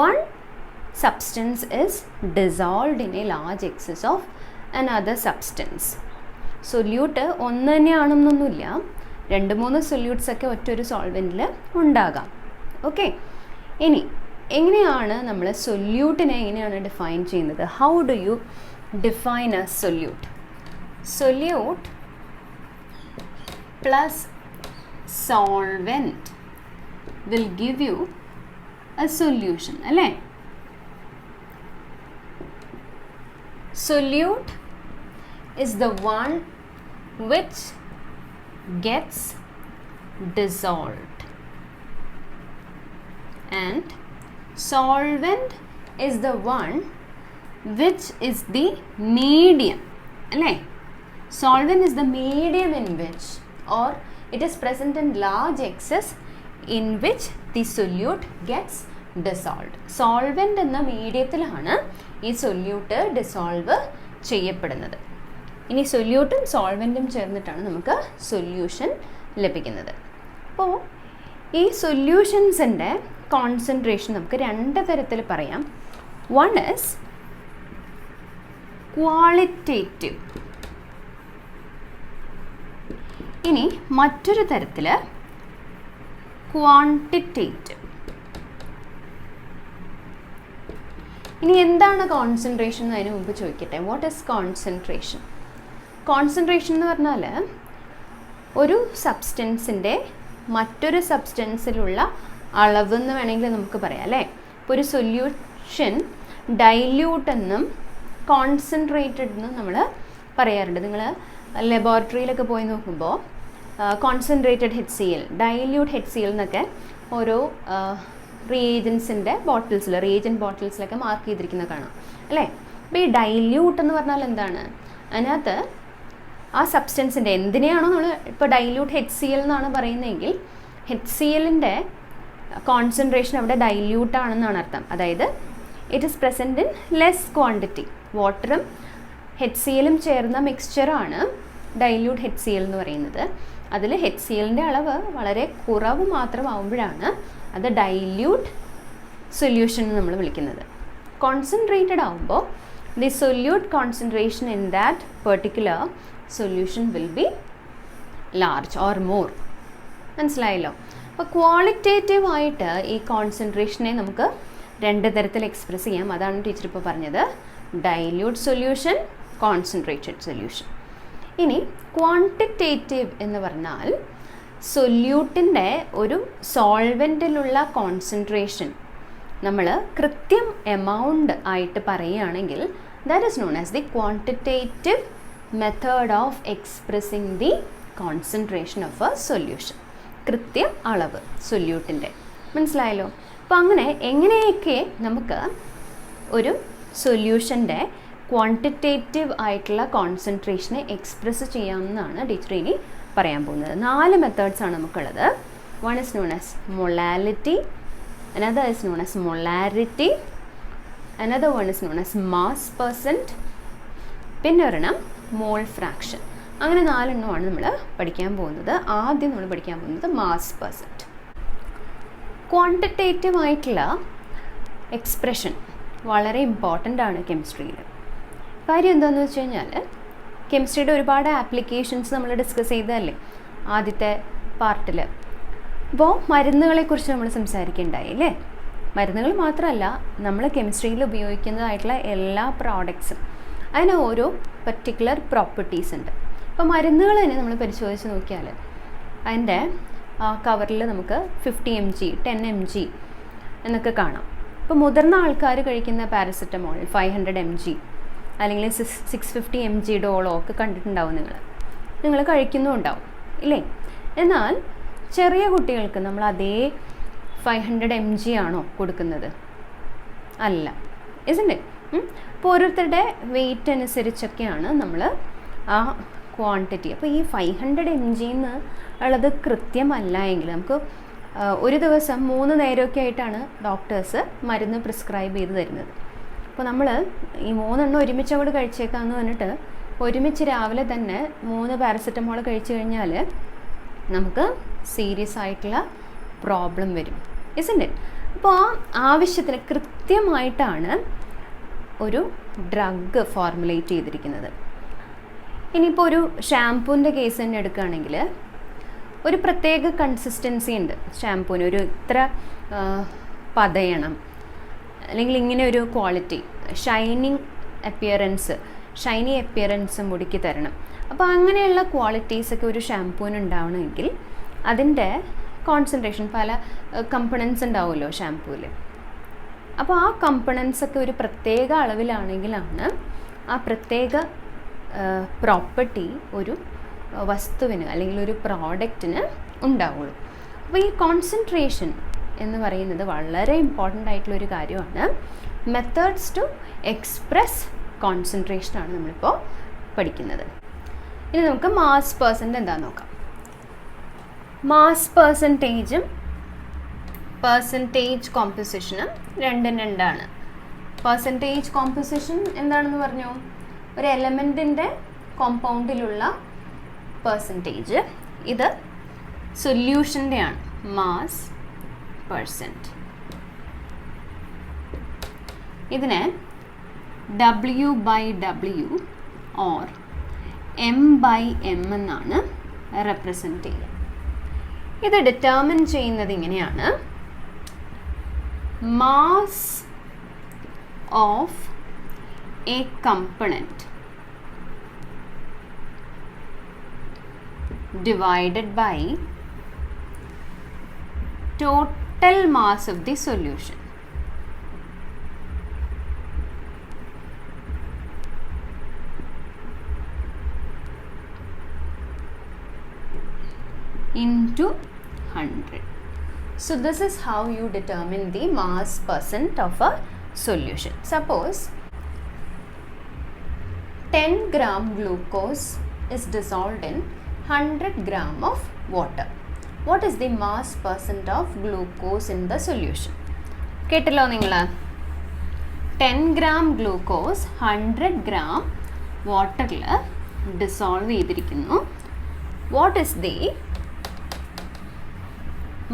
one substance is dissolved in a large excess of another substance. Solute ഒന്ന് തന്നെയാണെന്നൊന്നുമില്ല, 2-3 solutes ഒക്കെ ഒറ്റൊരു സോൾവെൻറ്റിൽ ഉണ്ടാകാം. ഓക്കെ, ഇനി എങ്ങനെയാണ് നമ്മൾ സൊല്യൂട്ടിനെ എങ്ങനെയാണ് ഡിഫൈൻ ചെയ്യുന്നത്? How do you define A solute? Solute plus solvent will give you A solution അല്ലേ. Solute is the one which gets dissolved and solvent is the one which is the medium. Alle? Solvent is the medium in which, or it is present in large excess in which the solute gets dissolved. Solvent എന്ന മീഡിയത്തിലാണ് ഈ solute dissolve ചെയ്യപ്പെടുന്നത്. ഇനി സൊല്യൂട്ടും സോൾവെൻറ്റും ചേർന്നിട്ടാണ് നമുക്ക് solution ലഭിക്കുന്നത്. അപ്പോൾ ഈ സൊല്യൂഷൻസിൻ്റെ concentration നമുക്ക് 2 തരത്തിൽ പറയാം. വൺ ഈസ് ക്വാളിറ്റേറ്റീവ്, ഇനി മറ്റൊരു തരത്തിൽ ക്വാണ്ടിറ്റേറ്റീവ്. ഇനി എന്താണ് കോൺസെൻട്രേഷൻ എന്ന് അതിന് മുമ്പ് ചോദിക്കട്ടെ. What is concentration? കോൺസെൻട്രേഷൻ എന്ന് പറഞ്ഞാൽ ഒരു സബ്സ്റ്റൻസിൻ്റെ മറ്റൊരു സബ്സ്റ്റൻസിലുള്ള അളവ് എന്ന് വേണമെങ്കിൽ നമുക്ക് പറയാം അല്ലേ. ഇപ്പോൾ ഒരു സൊല്യൂഷൻ ഡൈല്യൂട്ട് എന്നും കോൺസെൻട്രേറ്റഡ് എന്നും നമ്മൾ പറയാറുണ്ട്. നിങ്ങൾ ലബോറട്ടറിയിലൊക്കെ പോയി നോക്കുമ്പോൾ കോൺസെൻട്രേറ്റഡ് HCl, ഡൈല്യൂട്ട് HCl എന്നൊക്കെ ഓരോ റിയേജൻസിൻ്റെ ബോട്ടിൽസിൽ, റിയേജൻറ്റ് ബോട്ടിൽസിലൊക്കെ മാർക്ക് ചെയ്തിരിക്കുന്നത് കാണാം അല്ലേ. അപ്പോൾ ഈ ഡൈല്യൂട്ട് എന്ന് പറഞ്ഞാൽ എന്താണ്? അതിനകത്ത് ആ സബ്സ്റ്റൻസിൻ്റെ എന്തിനെയാണോ നമ്മൾ ഇപ്പോൾ ഡൈല്യൂട്ട് HCl എന്നാണ് പറയുന്നതെങ്കിൽ HClൻ്റെ കോൺസെൻട്രേഷൻ അവിടെ ഡൈല്യൂട്ടാണെന്നാണ് അർത്ഥം. അതായത് it is present in less quantity. വാട്ടറും HClഉം ചേർന്ന മിക്സ്ചറാണ് ഡൈല്യൂട്ട് HCl എന്ന് പറയുന്നത്. അതിൽ HClൻ്റെ അളവ് വളരെ കുറവ് മാത്രമാകുമ്പോഴാണ് അത് ഡൈല്യൂട്ട് സൊല്യൂഷൻ എന്ന് നമ്മൾ വിളിക്കുന്നത്. കോൺസെൻട്രേറ്റഡ് ആകുമ്പോൾ the solute concentration in that particular solution will be large or more. മനസ്സിലായല്ലോ. അപ്പോൾ ക്വാളിറ്റേറ്റീവ് ആയിട്ട് ഈ കോൺസെൻട്രേഷനെ നമുക്ക് 2 തരത്തിൽ എക്സ്പ്രസ് ചെയ്യാം. അതാണ് ടീച്ചർ ഇപ്പോൾ പറഞ്ഞത്, ഡൈല്യൂട്ട് സൊല്യൂഷൻ, കോൺസെൻട്രേറ്റഡ് സൊല്യൂഷൻ. ഇനി ക്വാണ്ടിറ്റേറ്റീവ് എന്ന് പറഞ്ഞാൽ സൊല്യൂട്ടിൻ്റെ ഒരു സോൾവെൻറ്റിലുള്ള കോൺസെൻട്രേഷൻ നമ്മൾ കൃത്യം എമൗണ്ട് ആയിട്ട് പറയുകയാണെങ്കിൽ that is known as the quantitative method of expressing the concentration of A solution. കൃത്യം അളവ് സൊല്യൂട്ടിൻ്റെ. മനസ്സിലായല്ലോ. അപ്പോൾ അങ്ങനെ എങ്ങനെയൊക്കെ നമുക്ക് ഒരു സൊല്യൂഷൻ്റെ ക്വാണ്ടിറ്റേറ്റീവ് ആയിട്ടുള്ള കോൺസെൻട്രേഷനെ എക്സ്പ്രസ് ചെയ്യാമെന്നാണ് ടീച്ചർ ഇനി പറയാൻ പോകുന്നത്. 4 മെത്തേഡ്സാണ് നമുക്കുള്ളത്. One is known as molality, another is known as molarity, another one is known as mass percent, പിന്നെ ഒരെണ്ണം മോൾ ഫ്രാക്ഷൻ. അങ്ങനെ 4 എണ്ണമാണ് നമ്മൾ പഠിക്കാൻ പോകുന്നത്. ആദ്യം നമ്മൾ പഠിക്കാൻ പോകുന്നത് മാസ് പെർസെൻറ്റ്. ക്വാണ്ടിറ്റേറ്റീവ് ആയിട്ടുള്ള എക്സ്പ്രഷൻ വളരെ ഇമ്പോർട്ടൻ്റ് ആണ് കെമിസ്ട്രിയിൽ. കാര്യം എന്താണെന്ന് വെച്ച് കഴിഞ്ഞാൽ കെമിസ്ട്രിയുടെ ഒരുപാട് ആപ്ലിക്കേഷൻസ് നമ്മൾ ഡിസ്കസ് ചെയ്തതല്ലേ ആദ്യത്തെ പാർട്ടിൽ. അപ്പോൾ മരുന്നുകളെക്കുറിച്ച് നമ്മൾ സംസാരിക്കുകയുണ്ടായി അല്ലേ. മരുന്നുകൾ മാത്രമല്ല, നമ്മൾ കെമിസ്ട്രിയിൽ ഉപയോഗിക്കുന്നതായിട്ടുള്ള എല്ലാ പ്രോഡക്ട്സും അതിന് ഓരോ പർട്ടിക്കുലർ പ്രോപ്പർട്ടീസ് ഉണ്ട്. അപ്പോൾ മരുന്നുകൾ തന്നെ നമ്മൾ പരിശോധിച്ച് നോക്കിയാൽ അതിൻ്റെ കവറിൽ നമുക്ക് 50 mg 10 mg എന്നൊക്കെ കാണാം. ഇപ്പോൾ മുതിർന്ന ആൾക്കാർ കഴിക്കുന്ന പാരസെറ്റമോൾ 500 mg അല്ലെങ്കിൽ 650 mg ഡോളോ ഒക്കെ കണ്ടിട്ടുണ്ടാവും നിങ്ങൾ കഴിക്കുന്നുണ്ടാവും ഇല്ലേ? എന്നാൽ ചെറിയ കുട്ടികൾക്ക് നമ്മൾ അതേ 500 mg ആണോ കൊടുക്കുന്നത്? അല്ല, isn't it? അപ്പോൾ ഓരോരുത്തരുടെ വെയിറ്റ് അനുസരിച്ചൊക്കെയാണ് നമ്മൾ ആ ക്വാണ്ടിറ്റി. അപ്പോൾ ഈ 500 mg ഉള്ളത് കൃത്യമല്ല എങ്കിൽ നമുക്ക് ഒരു ദിവസം 3 നേരമൊക്കെ ആയിട്ടാണ് ഡോക്ടേഴ്സ് മരുന്ന് പ്രിസ്ക്രൈബ് ചെയ്ത് തരുന്നത്. അപ്പോൾ നമ്മൾ ഈ 3 എണ്ണം ഒരുമിച്ച് അങ്ങോട്ട് കഴിച്ചേക്കാമെന്ന് പറഞ്ഞിട്ട് ഒരുമിച്ച് രാവിലെ തന്നെ 3 പാരസെറ്റമോൾ കഴിച്ചു കഴിഞ്ഞാൽ നമുക്ക് സീരിയസ് ആയിട്ടുള്ള പ്രോബ്ലം വരും, isn't it? അപ്പോൾ ആ ആവശ്യത്തിന് കൃത്യമായിട്ടാണ് ഒരു ഡ്രഗ് ഫോർമുലേറ്റ് ചെയ്തിരിക്കുന്നത്. ഇനിയിപ്പോൾ ഒരു ഷാംപൂവിൻ്റെ കേസ് തന്നെ എടുക്കുകയാണെങ്കിൽ ഒരു പ്രത്യേക കൺസിസ്റ്റൻസി ഉണ്ട് ഷാംപൂവിന്. ഒരു ഇത്ര പതയണം, അല്ലെങ്കിൽ ഇങ്ങനെ ഒരു ക്വാളിറ്റി, ഷൈനി അപ്പിയറൻസ് മുടിക്ക് തരണം. അപ്പോൾ അങ്ങനെയുള്ള ക്വാളിറ്റീസൊക്കെ ഒരു ഷാംപൂവിന് ഉണ്ടാവണമെങ്കിൽ അതിൻ്റെ കോൺസെൻട്രേഷൻ, പല കമ്പണൻസ് ഉണ്ടാവുമല്ലോ ഷാംപൂവിൽ. അപ്പോൾ ആ കമ്പണൻസ് ഒക്കെ ഒരു പ്രത്യേക അളവിലാണെങ്കിലാണ് ആ പ്രത്യേക പ്രോപ്പർട്ടി ഒരു വസ്തുവിന് അല്ലെങ്കിൽ ഒരു പ്രോഡക്റ്റിന് ഉണ്ടാവുള്ളൂ. അപ്പോൾ ഈ കോൺസെൻട്രേഷൻ എന്ന് പറയുന്നത് വളരെ ഇമ്പോർട്ടൻ്റ് ആയിട്ടുള്ളൊരു കാര്യമാണ്. മെത്തേഡ്സ് ടു എക്സ്പ്രസ് കോൺസെൻട്രേഷനാണ് നമ്മളിപ്പോൾ പഠിക്കുന്നത്. ഇനി നമുക്ക് മാസ് പെർസെൻ്റ് എന്താണെന്ന് നോക്കാം. മാസ് പെർസെൻറ്റേജും പെർസെൻറ്റേജ് കോമ്പോസിഷനും രണ്ടും രണ്ടാണ്. പെർസെൻറ്റേജ് കോമ്പോസിഷൻ എന്താണെന്ന് പറഞ്ഞു? ഒരു എലമെൻറ്റിൻ്റെ കോമ്പൗണ്ടിലുള്ള പെർസെൻറ്റേജ്. ഇത് സൊല്യൂഷൻ്റെയാണ്, മാസ് പെർസെൻറ്റ്. ഇതിനെ W/W ഓർ M/M എന്നാണ് റെപ്രസെൻറ്റ് ചെയ്യുക. ഇത് ഡിറ്റർമിൻ ചെയ്യുന്നത് ഇങ്ങനെയാണ്: mass of A component divided by total mass of the solution. Into 100. So this is how you determine the mass percent of a solution. Suppose 10 gram glucose is dissolved in 100 gram of water. What is the mass percent of glucose in the solution? കേട്ടല്ലോ നിങ്ങൾ? 10 gram glucose 100 gram വാട്ടറിൽ dissolve ചെയ്തിരിക്കുന്നു. What is the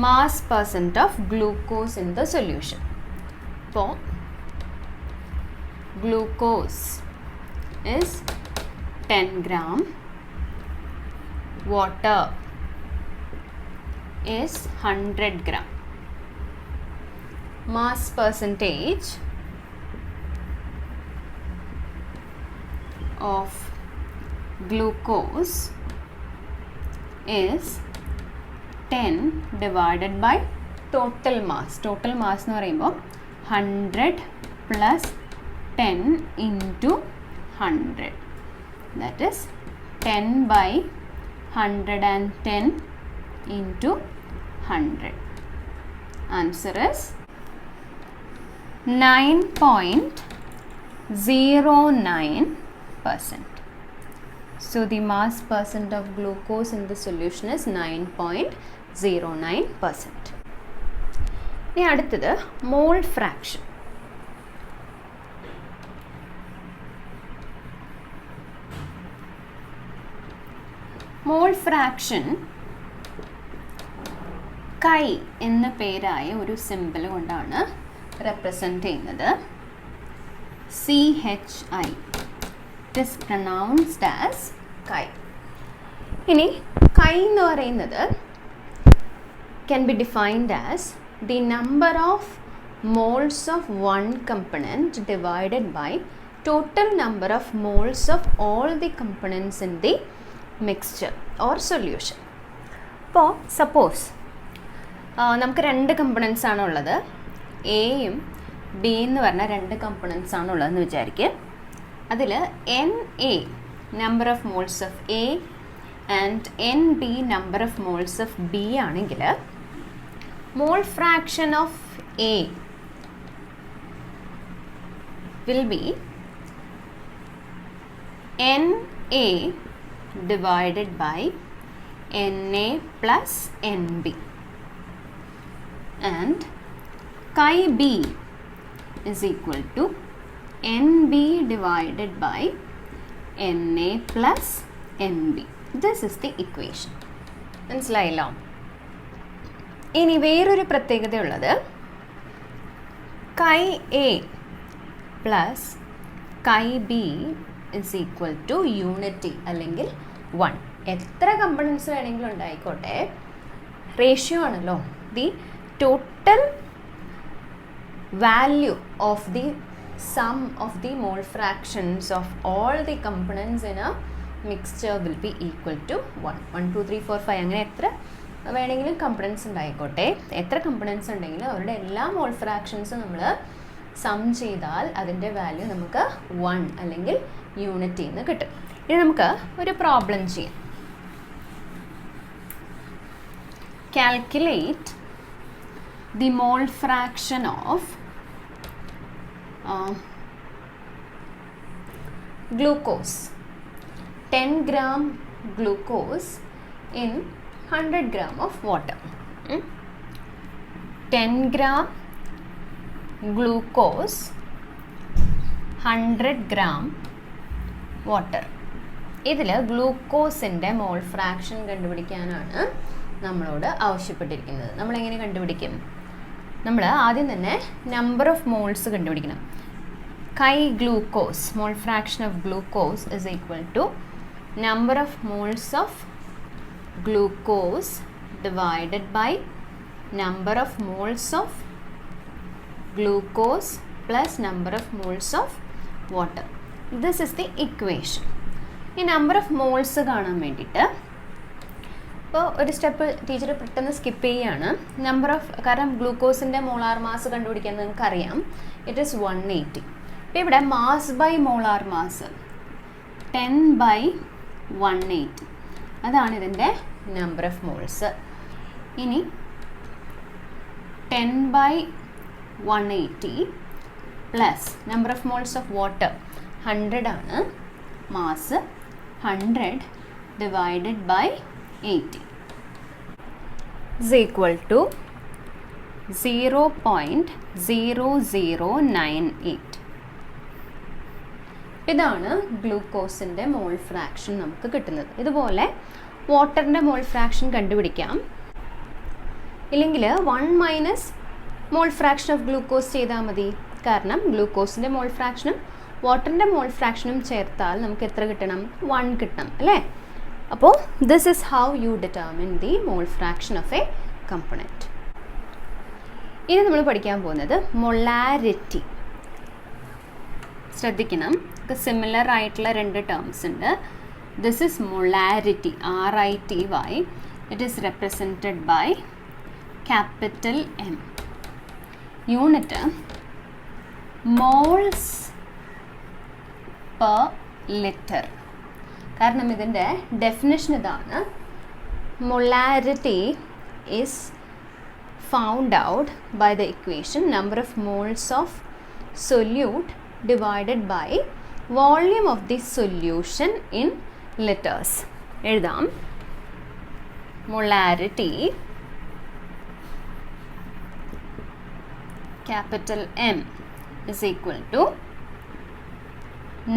mass percent of glucose in the solution? So glucose is 10 gram, water is 100 gram. Mass percentage of glucose is 10 divided by total mass. Total mass എന്ന് പറയുമ്പോൾ 100 plus 10 into 100. That is 10 by 110 into 100. Answer is 9.09%. So the mass percent of glucose in the solution is 9.09%. ഇനി അടുത്തത് mole fraction. Mole fraction കൈ എന്ന പേരായ ഒരു simple കൊണ്ടാണ് represent ചെയ്യുന്നത്. CHI. It is pronounced as chi. ഇനി chi എന്ന് പറയുന്നത് can be defined as the number of moles of one component divided by total number of moles of all the components in the mixture or solution. അപ്പോൾ suppose നമുക്ക് 2 components ആണുള്ളത്. എയും B എന്ന് പറഞ്ഞാൽ 2 components ആണുള്ളതെന്ന് വിചാരിക്കുക. അതിൽ Na number of moles of A and Nb number of moles of B ആണെങ്കിൽ mole fraction of A will be Na divided by Na plus Nb, and chi B is equal to Nb divided by Na plus Nb. This is the equation. മനസ്സിലായല്ലോ? ഇനി വേറൊരു പ്രത്യേകതയുള്ളത് chi A plus chi B is equal to unity അല്ലെങ്കിൽ 1. എത്ര components വേണമെങ്കിലും ഉണ്ടായിക്കോട്ടെ, ratio ആണല്ലോ. The total value of the sum of the mole fractions of all the components in a mixture will be equal to 1. 1, 2, 3, 4, 5 അങ്ങനെ എത്ര വേണമെങ്കിലും components ഉണ്ടായിക്കോട്ടെ, എത്ര components ഉണ്ടെങ്കിലും അവരുടെ എല്ലാ മോൾ ഫ്രാക്ഷൻസും നമ്മൾ സം ചെയ്താൽ അതിൻ്റെ വാല്യൂ നമുക്ക് 1 അല്ലെങ്കിൽ യൂണിറ്റി എന്ന് കിട്ടും. ഇനി നമുക്ക് ഒരു പ്രോബ്ലം ചെയ്യാം. Calculate the mole fraction of glucose, 10 gram glucose in 100 gram of water. 10 gram glucose, 100 gram water. ഇതിൽ ഗ്ലൂക്കോസിൻ്റെ മോൾ ഫ്രാക്ഷൻ കണ്ടുപിടിക്കാനാണ് നമ്മളോട് ആവശ്യപ്പെട്ടിരിക്കുന്നത്. നമ്മളെങ്ങനെ കണ്ടുപിടിക്കും? നമ്മൾ ആദ്യം തന്നെ നമ്പർ ഓഫ് മോൾസ് കണ്ടുപിടിക്കണം. chi glucose, mole fraction of glucose is equal to number of moles of glucose divided by number of moles of glucose plus number of moles of water. This is the equation. ഈ number of moles കാണാൻ വേണ്ടിയിട്ട് ഇപ്പോൾ ഒരു step teacher പെട്ടെന്ന് skip ചെയ്യുകയാണ്. Number of, കാരണം ഗ്ലൂക്കോസിൻ്റെ molar mass കണ്ടുപിടിക്കാൻ നിങ്ങൾക്കറിയാം, ഇറ്റ് ഈസ് 180. അപ്പോൾ ഇവിടെ മാസ് ബൈ മോളാർ മാസ് 10/180, അതാണ് ഇതിൻ്റെ നമ്പർ ഓഫ് മോൾസ്. ഇനി 10/180 plus number of moles of water 100 ആണ്, mass 100 divided by 80 is equal to 0.0098. ഇതാണ് ഗ്ലൂക്കോസിൻ്റെ മോൾ ഫ്രാക്ഷൻ നമുക്ക് കിട്ടുന്നത്. ഇതുപോലെ വാട്ടറിൻ്റെ മോൾ ഫ്രാക്ഷൻ കണ്ടുപിടിക്കാം. ഇല്ലെങ്കിൽ 1 minus mall fraction of glucose ചെയ്താൽ മതി. കാരണം ഗ്ലൂക്കോസിൻ്റെ മോൾ ഫ്രാക്ഷനും വാട്ടറിൻ്റെ മോൾ ഫ്രാക്ഷനും ചേർത്താൽ നമുക്ക് എത്ര കിട്ടണം? 1 കിട്ടണം അല്ലേ? അപ്പോൾ this is how you determine the mall fraction of A component. ഇനി നമ്മൾ പഠിക്കാൻ പോകുന്നത് മൊളാരിറ്റി. ശ്രദ്ധിക്കണം, സിമിലർ ആയിട്ടുള്ള 2 ടേംസ് ഉണ്ട്. This is molarity, RITY. It is represented by capital M. Unit moles per litre. കാരണം ഇതിൻ്റെ ഡെഫിനിഷൻ ഇതാണ്. Molarity is found out by the equation number of moles of solute divided by volume of the solution in liters. എഴുതാം. molarity capital M is equal to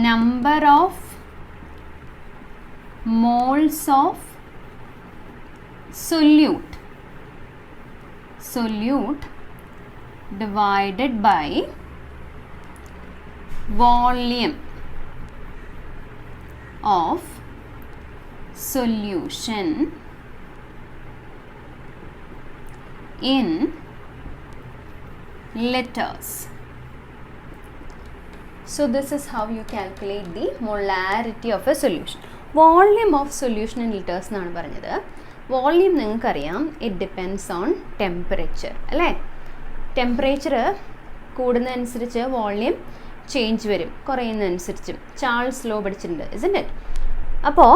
number of moles of solute divided by volume of solution in liters. So this is how you calculate the molarity of a solution. Volume of solution in liters എന്നാണ് പറഞ്ഞത്. Volume നിങ്ങൾക്കറിയാം, it depends on temperature അല്ലേ? Temperature കൂടുന്നതനുസരിച്ച് volume change വരും കുറയുന്നതനുസരിച്ചും. Charles law പഠിച്ചിട്ടുണ്ട്, isn't it? അപ്പോൾ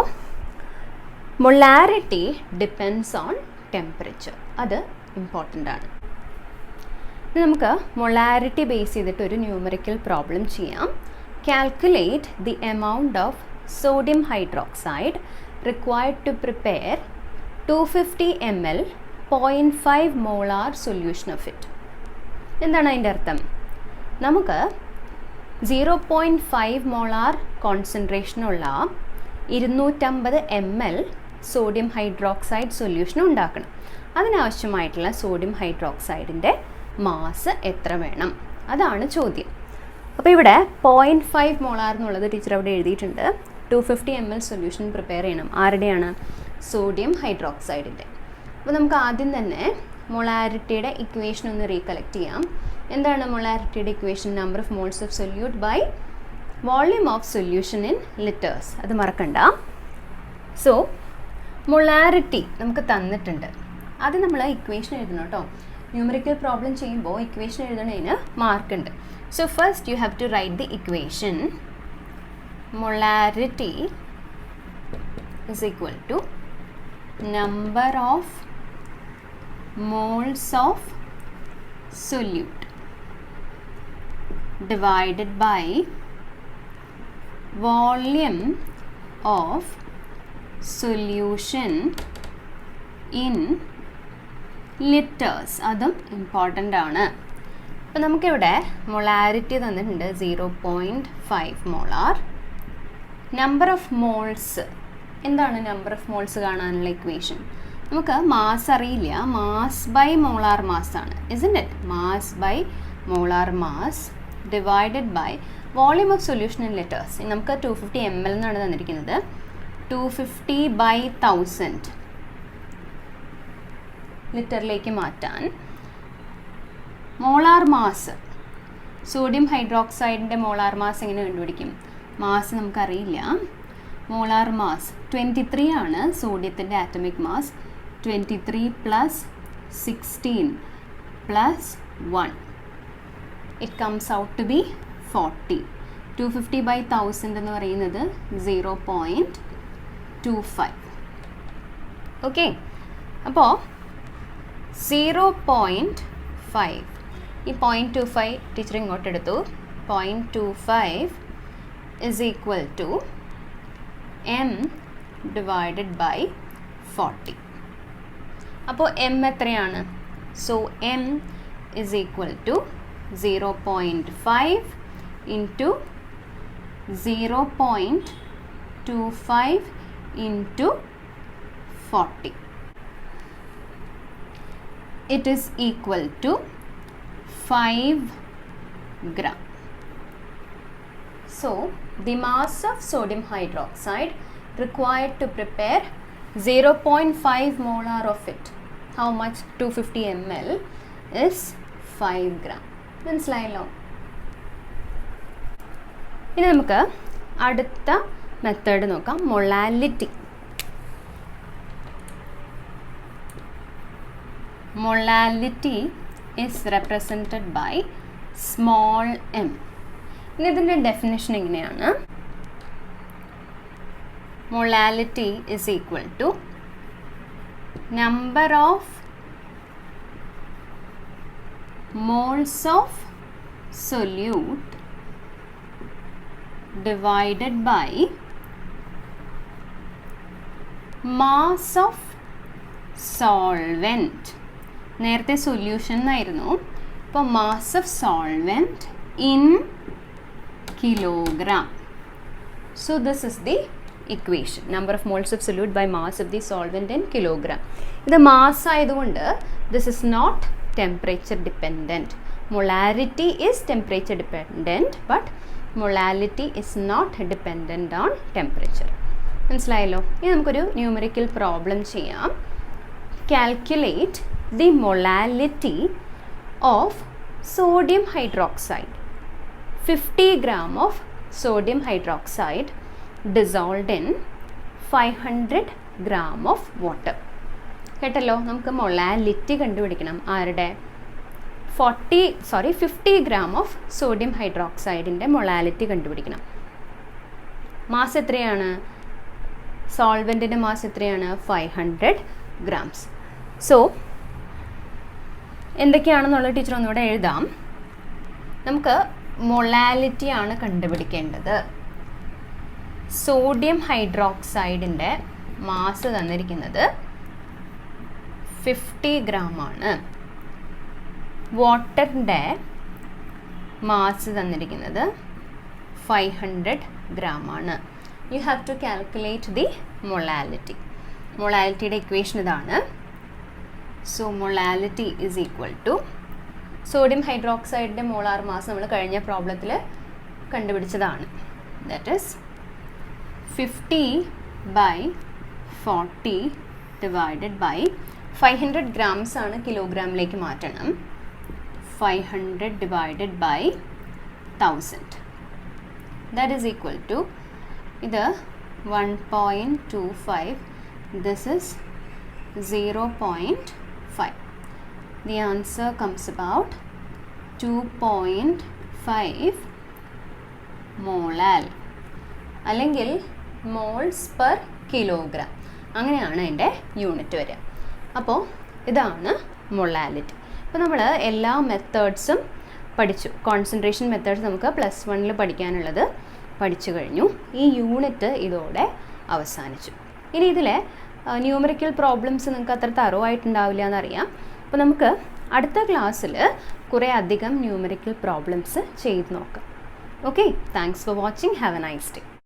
molarity depends on temperature, അത് important ആണ്. നമുക്ക് മൊളാരിറ്റി ബേസ് ചെയ്തിട്ട് ഒരു ന്യൂമറിക്കൽ പ്രോബ്ലം ചെയ്യാം. Calculate the amount of sodium hydroxide required to prepare 250 ml 0.5 molar solution of it. എന്താണ് അതിൻ്റെ അർത്ഥം? നമുക്ക് 0.5 മോളാർ കോൺസെൻട്രേഷനുള്ള 250 ml സോഡിയം ഹൈഡ്രോക്സൈഡ് സൊല്യൂഷൻ ഉണ്ടാക്കണം. അതിനാവശ്യമായിട്ടുള്ള സോഡിയം ഹൈഡ്രോക്സൈഡിൻ്റെ മാസ് എത്ര വേണം, അതാണ് ചോദ്യം. അപ്പോൾ ഇവിടെ 0.5 മോളാർ എന്നുള്ളത് ടീച്ചർ അവിടെ എഴുതിയിട്ടുണ്ട്. 250 ml സൊല്യൂഷൻ പ്രിപ്പയർ ചെയ്യണം. ആരുടെയാണ്? സോഡിയം ഹൈഡ്രോക്സൈഡിൻ്റെ. അപ്പോൾ നമുക്ക് ആദ്യം തന്നെ മൊളാരിറ്റിയുടെ ഇക്വേഷൻ ഒന്ന് റീകളക്ട് ചെയ്യാം. എന്താണ് മൊളാരിറ്റിയുടെ equation? Number of moles of solute by volume of solution in litres. അത് മറക്കണ്ട. സോ മൊളാരിറ്റി നമുക്ക് തന്നിട്ടുണ്ട്. അത് നമ്മൾ ഇക്വേഷൻ എഴുതണം കേട്ടോ. ന്യൂമറിക്കൽ പ്രോബ്ലം ചെയ്യുമ്പോൾ ഇക്വേഷൻ എഴുതണതിന് മാർക്കുണ്ട്. So first you have to write the equation. Molarity is equal to number of moles of solute divided by volume of solution in liters. അതും ഇമ്പോർട്ടൻ്റ് ആണ്. അപ്പോൾ നമുക്കിവിടെ മൊളാരിറ്റി തന്നിട്ടുണ്ട് 0.5 മോളാർ. നമ്പർ ഓഫ് മോൾസ്, എന്താണ് number of moles കാണാനുള്ള equation? നമുക്ക് mass അറിയില്ല, mass by molar mass ആണ്, isn't it? Mass by molar mass divided by volume of solution in litres. നമുക്ക് 250 ml എന്നാണ് തന്നിരിക്കുന്നത്. 250/1000 ലിറ്ററിലേക്ക് മാറ്റാൻ മോളാർ മാസ്, സോഡിയം ഹൈഡ്രോക്സൈഡിൻ്റെ മോളാർ മാസ് എങ്ങനെ കണ്ടുപിടിക്കും? മാസ് നമുക്കറിയില്ല. മോളാർ മാസ് 23 ആണ് സോഡിയത്തിൻ്റെ atomic mass. 23 + 16 + 1, it comes out to be 40. 250/1000 എന്ന് പറയുന്നത് 0.25. ഓക്കെ, അപ്പോൾ 0.5, ഈ 0.25 ടീച്ചർ ഇങ്ങോട്ട് എടുത്തു. 0.25 is equal to m divided by 40. അപ്പോൾ m എത്രയാണ്? So m is equal to 0.5 into 0.25 into 40. It is equal to 5 gram. So the mass of sodium hydroxide required to prepare 0.5 molar of it, how much? 250 ml is 5 gram. മനസ്സിലായല്ലോ? ഇനി നമുക്ക് അടുത്ത method നോക്കാം. Molality. Molality is represented by small m. ഇനി ഇതിൻ്റെ definition എങ്ങനെയാണ്? Molality is equal to number of moles of solute divided by mass of solvent. നേരത്തെ solution എന്നായിരുന്നു, ഇപ്പോൾ mass of solvent in kilogram. So this is the equation. Number of moles of solute by mass of the solvent in kilogram. ഇത് mass ആയതുകൊണ്ട് this is not temperature dependent. Molarity is temperature dependent, but molality is not dependent on temperature. മനസ്സിലായല്ലോ? ഇനി നമുക്കൊരു numerical problem ചെയ്യാം. Calculate the molality of sodium hydroxide. 50 gram of sodium hydroxide dissolved in 500 gram of water. കേട്ടല്ലോ? നമുക്ക് molality കണ്ടുപിടിക്കണം. ആരുടെ? 50 gram of sodium ഹൈഡ്രോക്സൈഡിൻ്റെ molality കണ്ടുപിടിക്കണം. Mass എത്രയാണ്? സോൾവെൻറ്റിൻ്റെ മാസ് എത്രയാണ്? 500 grams. സോ എന്തൊക്കെയാണെന്നുള്ളത് ടീച്ചർ ഒന്നുകൂടെ എഴുതാം. നമുക്ക് മൊളാലിറ്റി ആണ് കണ്ടുപിടിക്കേണ്ടത്. സോഡിയം ഹൈഡ്രോക്സൈഡിൻ്റെ മാസ് തന്നിരിക്കുന്നത് 50 gram ആണ്. വാട്ടറിൻ്റെ മാസ് തന്നിരിക്കുന്നത് 500 gram ആണ്. You have to calculate the molality. മൊളാലിറ്റിയുടെ ഇക്വേഷൻ ഇതാണ്. So molality is equal to sodium ഹൈഡ്രോക്സൈഡിൻ്റെ മോളാർ മാസ് നമ്മൾ കഴിഞ്ഞ പ്രോബ്ലത്തിൽ കണ്ടുപിടിച്ചതാണ്. That is 50/40 divided by 500 grams ആണ് കിലോഗ്രാമിലേക്ക് മാറ്റണം. 500 divided by 1000. That is equal to ഇത് 1.25. This is 0.5. The answer comes about 2.5 molal അല്ലെങ്കിൽ മോൾസ് പെർ കിലോഗ്രാം. അങ്ങനെയാണ് അതിൻ്റെ യൂണിറ്റ് വരിക. അപ്പോൾ ഇതാണ് മൊളാലിറ്റി. അപ്പോൾ നമ്മൾ എല്ലാ മെത്തേഡ്സും പഠിച്ചു. കോൺസെൻട്രേഷൻ മെത്തേഡ്സ് നമുക്ക് +1 പഠിക്കാനുള്ളത് പഠിച്ചു കഴിഞ്ഞു. ഈ യൂണിറ്റ് ഇതോടെ അവസാനിച്ചു. ഇനി ഇതിലെ ന്യൂമറിക്കൽ പ്രോബ്ലംസ് നിങ്ങൾക്ക് അത്ര തറവായിട്ടുണ്ടാവില്ല എന്നറിയാം. അപ്പോൾ നമുക്ക് അടുത്ത ക്ലാസ്സിൽ കുറേ അധികം ന്യൂമറിക്കൽ പ്രോബ്ലംസ് ചെയ്ത് നോക്കാം. Okay, thanks for watching. Have A nice day.